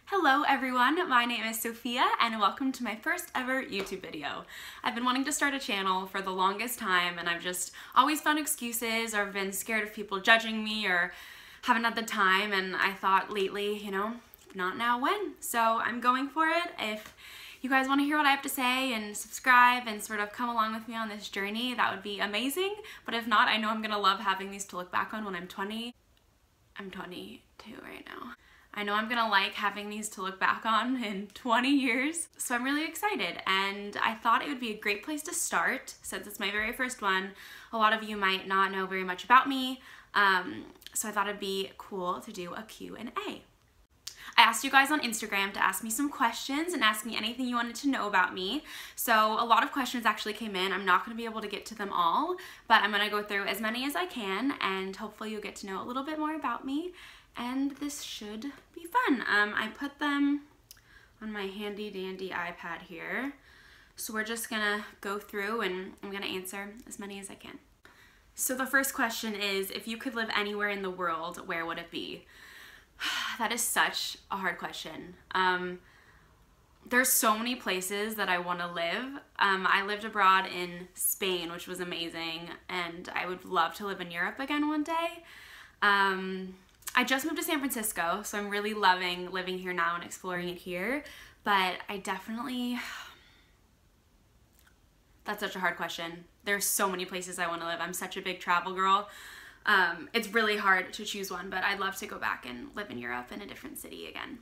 Hello everyone, my name is Sophia and welcome to my first ever YouTube video. I've been wanting to start a channel for the longest time and I've just always found excuses or been scared of people judging me or haven't had the time, and I thought lately, if not now, when? So I'm going for it. If you guys want to hear what I have to say and subscribe and sort of come along with me on this journey, that would be amazing. But if not, I know I'm gonna love having these to look back on when I'm 20. I'm 22 right now. I know I'm gonna like having these to look back on in 20 years. So I'm really excited, and I thought it would be a great place to start since it's my very first one. A lot of you might not know very much about me, so I thought it'd be cool to do a Q&A. I asked you guys on Instagram to ask me some questions and ask me anything you wanted to know about me. So a lot of questions actually came in. I'm not gonna be able to get to them all, but I'm gonna go through as many as I can, and hopefully you'll get to know a little bit more about me. And this should be fun. I put them on my handy dandy iPad here. So we're just gonna go through and I'm gonna answer as many as I can. So the first question is, if you could live anywhere in the world, where would it be? That is such a hard question. There's so many places that I wanna live. I lived abroad in Spain, which was amazing, and I would love to live in Europe again one day. I just moved to San Francisco, so I'm really loving living here now and exploring it here, but I definitely, that's such a hard question. There's so many places I want to live. I'm such a big travel girl. It's really hard to choose one, but I'd love to go back and live in Europe in a different city again.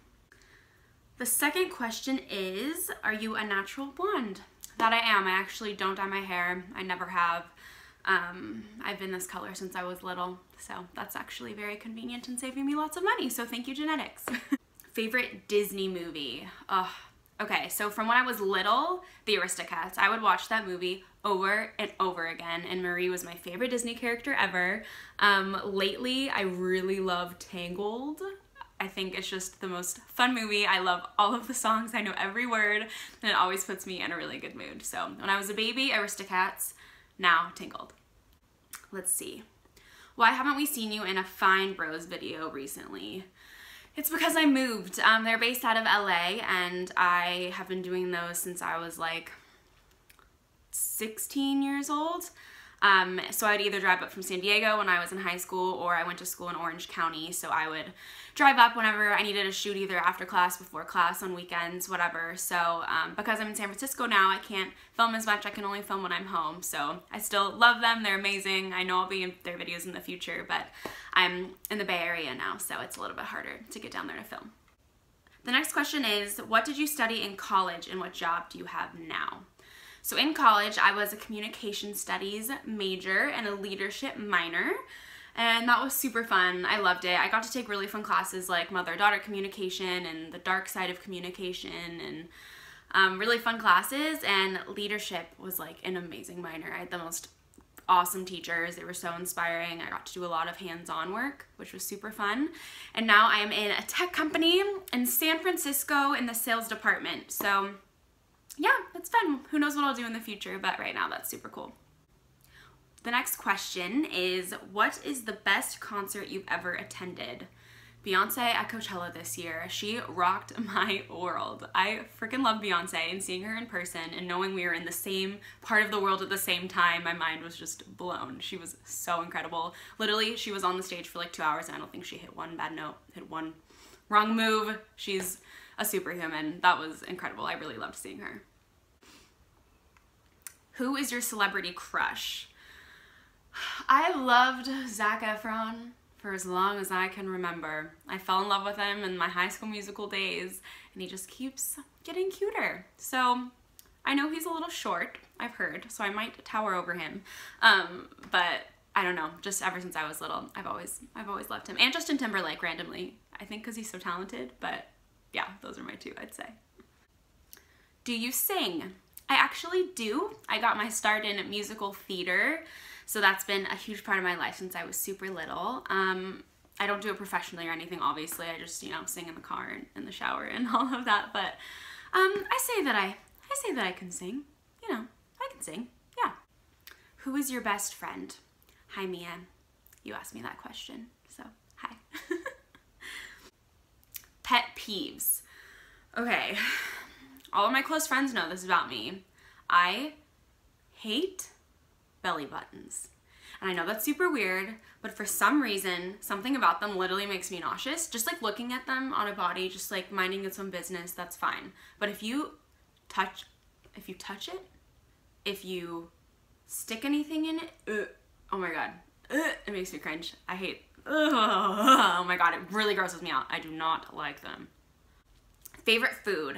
The second question is, are you a natural blonde? That I am. I actually don't dye my hair. I never have. I've been this color since I was little, so that's actually very convenient and saving me lots of money, so thank you, genetics. Favorite Disney movie? Okay, so from when I was little, The Aristocats. I would watch that movie over and over again, and Marie was my favorite Disney character ever. Lately, I really love Tangled. I think it's just the most fun movie. I love all of the songs. I know every word, and it always puts me in a really good mood. So when I was a baby, Aristocats. Now Tangled. Let's see. Why haven't we seen you in a Fine Bros video recently? It's because I moved. They're based out of LA, and I have been doing those since I was like 16 years old. So I'd either drive up from San Diego when I was in high school, or I went to school in Orange County, so I would drive up whenever I needed a shoot, either after class, before class, on weekends, whatever. So because I'm in San Francisco now, I can't film as much. I can only film when I'm home. So I still love them. They're amazing. I know I'll be in their videos in the future, but I'm in the Bay Area now, so it's a little bit harder to get down there to film. The next question is, what did you study in college and what job do you have now? So in college, I was a communication studies major and a leadership minor, and that was super fun. I loved it. I got to take really fun classes like mother-daughter communication and the dark side of communication, and really fun classes, and leadership was like an amazing minor. I had the most awesome teachers. They were so inspiring. I got to do a lot of hands-on work, which was super fun. And now I am in a tech company in San Francisco in the sales department. So yeah, it's fun. Who knows what I'll do in the future, but right now that's super cool. The next question is, what is the best concert you've ever attended? Beyonce at Coachella this year. She rocked my world. I freaking love Beyonce, and seeing her in person and knowing we were in the same part of the world at the same time, my mind was just blown. She was so incredible. Literally, she was on the stage for like 2 hours and I don't think she hit one bad note, hit one wrong move. She's a superhuman. That was incredible. I really loved seeing her. Who is your celebrity crush? I loved Zac Efron for as long as I can remember. I fell in love with him in my High School Musical days, and he just keeps getting cuter. So I know he's a little short, I've heard, so I might tower over him. But I don't know, just ever since I was little, I've always loved him. And Justin Timberlake, randomly. I think because he's so talented, but yeah, those are my two, I'd say. Do you sing? I actually do. I got my start in musical theater, so that's been a huge part of my life since I was super little. I don't do it professionally or anything, obviously. I just, sing in the car and in the shower and all of that, but I say that I can sing. I can sing. Yeah. Who is your best friend? Hi, Mia. You asked me that question, so hi. Pet peeves. Okay, all of my close friends know this about me. I hate belly buttons. And I know that's super weird, but for some reason, something about them literally makes me nauseous. Just like looking at them on a body, just like minding its own business, that's fine. But if you touch it, if you stick anything in it, oh my God, it makes me cringe. I hate, oh my God, it really grosses me out. I do not like them. Favorite food?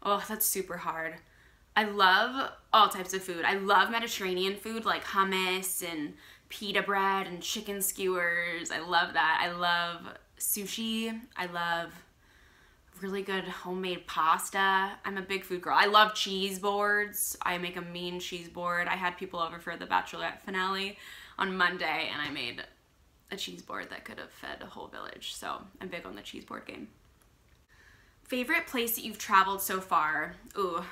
Oh, that's super hard. I love all types of food. I love Mediterranean food like hummus and pita bread and chicken skewers. I love that. I love sushi. I love really good homemade pasta. I'm a big food girl. I love cheese boards. I make a mean cheese board. I had people over for the Bachelorette finale on Monday and I made a cheese board that could have fed a whole village. So I'm big on the cheese board game. Favorite place that you've traveled so far? Ooh.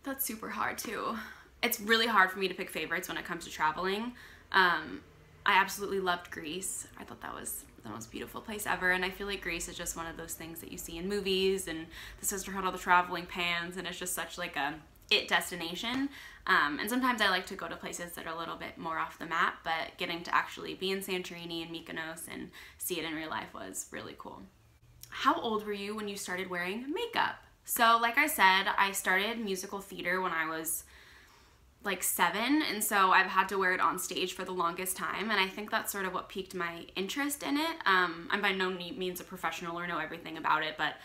That's super hard too. It's really hard for me to pick favorites when it comes to traveling. I absolutely loved Greece. I thought that was the most beautiful place ever, and I feel like Greece is just one of those things that you see in movies, and the sisterhood of the traveling pans, and it's just such like a it destination. And sometimes I like to go to places that are a little bit more off the map, but getting to actually be in Santorini and Mykonos and see it in real life was really cool. How old were you when you started wearing makeup? So like I said, I started musical theater when I was like 7, and so I've had to wear it on stage for the longest time, and I think that's sort of what piqued my interest in it. I'm by no means a professional or know everything about it, but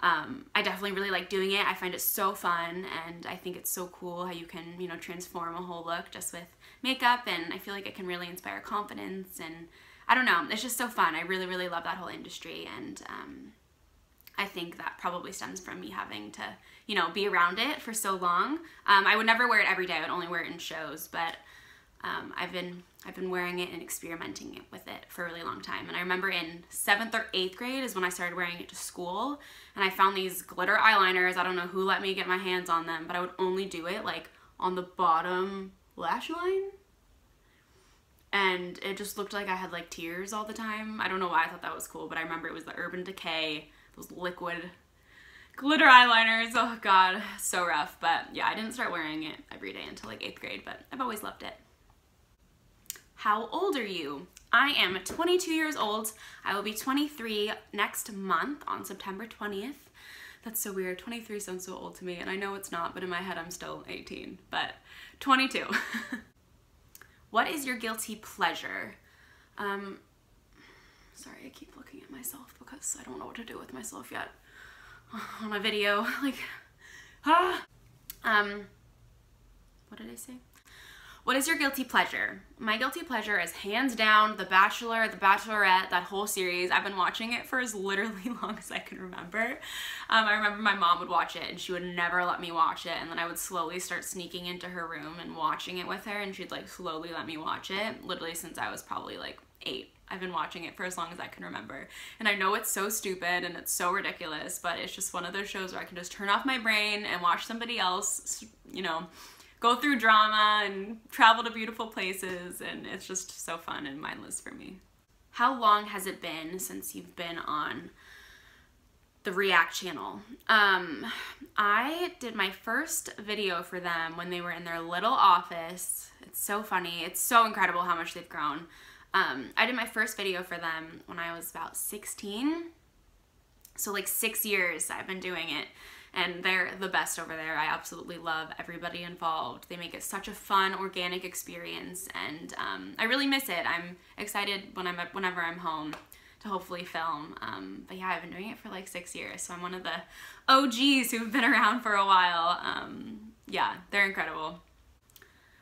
I definitely really like doing it. I find it so fun, and I think it's so cool how you can, you know, transform a whole look just with makeup, and I feel like it can really inspire confidence, and I don't know, it's just so fun. I really, really love that whole industry, and I think that probably stems from me having to, you know, be around it for so long. I would never wear it every day. I would only wear it in shows, but I've been wearing it and experimenting with it for a really long time. And I remember in 7th or 8th grade is when I started wearing it to school, and I found these glitter eyeliners. I don't know who let me get my hands on them, but I would only do it like on the bottom lash line. And it just looked like I had like tears all the time. I don't know why I thought that was cool, but I remember it was the Urban Decay, those liquid glitter eyeliners. Oh God, so rough. But yeah, I didn't start wearing it every day until like 8th grade, but I've always loved it. How old are you? I am 22 years old. I will be 23 next month on September 20th. That's so weird. 23 sounds so old to me, and I know it's not, but in my head I'm still 18, but 22. What is your guilty pleasure? Sorry, I keep looking at myself because I don't know what to do with myself yet on a video. Like, what did I say? What is your guilty pleasure? My guilty pleasure is hands down The Bachelor, The Bachelorette, that whole series. I've been watching it for as literally long as I can remember. I remember my mom would watch it and she would never let me watch it, and then I would slowly start sneaking into her room and watching it with her, and she'd like slowly let me watch it, literally since I was probably like 8. I've been watching it for as long as I can remember. And I know it's so stupid and it's so ridiculous, but it's just one of those shows where I can just turn off my brain and watch somebody else, you know, go through drama and travel to beautiful places, and it's just so fun and mindless for me. How long has it been since you've been on the React channel? I did my first video for them when they were in their little office. It's so funny. It's so incredible how much they've grown. I did my first video for them when I was about 16. So like 6 years I've been doing it, and they're the best over there. I absolutely love everybody involved. They make it such a fun, organic experience, and I really miss it. I'm excited whenever I'm home to hopefully film. But yeah, I've been doing it for like 6 years, so I'm one of the OGs who've been around for a while. Yeah, they're incredible.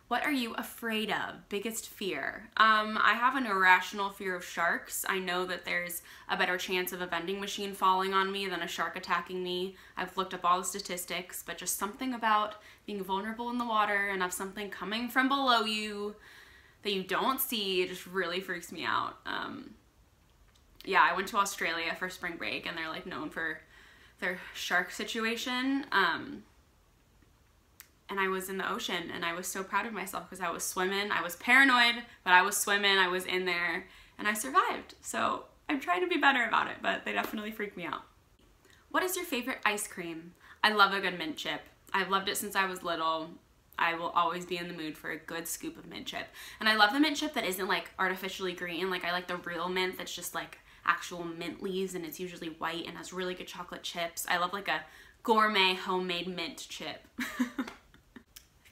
What are you afraid of? Biggest fear? I have an irrational fear of sharks. I know that there's a better chance of a vending machine falling on me than a shark attacking me. I've looked up all the statistics, but just something about being vulnerable in the water and have something coming from below you that you don't see just really freaks me out. Yeah, I went to Australia for spring break, and they're like known for their shark situation. And I was in the ocean, and I was so proud of myself because I was swimming. I was paranoid, but I was swimming, I was in there, and I survived. So I'm trying to be better about it, but they definitely freak me out. What is your favorite ice cream? I love a good mint chip. I've loved it since I was little. I will always be in the mood for a good scoop of mint chip. And I love the mint chip that isn't like artificially green. Like I like the real mint that's just like actual mint leaves, and it's usually white and has really good chocolate chips. I love like a gourmet homemade mint chip.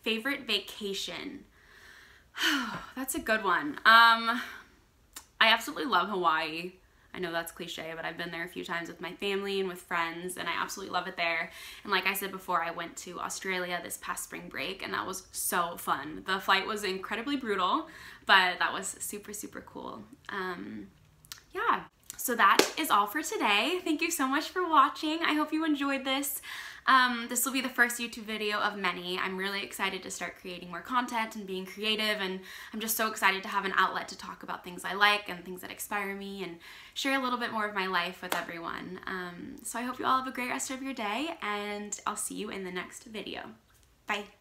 Favorite vacation? That's a good one. I absolutely love Hawaii. I know that's cliche, but I've been there a few times with my family and with friends, and I absolutely love it there. And like I said before, I went to Australia this past spring break, and that was so fun. The flight was incredibly brutal, but that was super, super cool. Yeah, so that is all for today. Thank you so much for watching. I hope you enjoyed this. This will be the first YouTube video of many. I'm really excited to start creating more content and being creative, and I'm just so excited to have an outlet to talk about things I like and things that inspire me and share a little bit more of my life with everyone. So I hope you all have a great rest of your day, and I'll see you in the next video. Bye.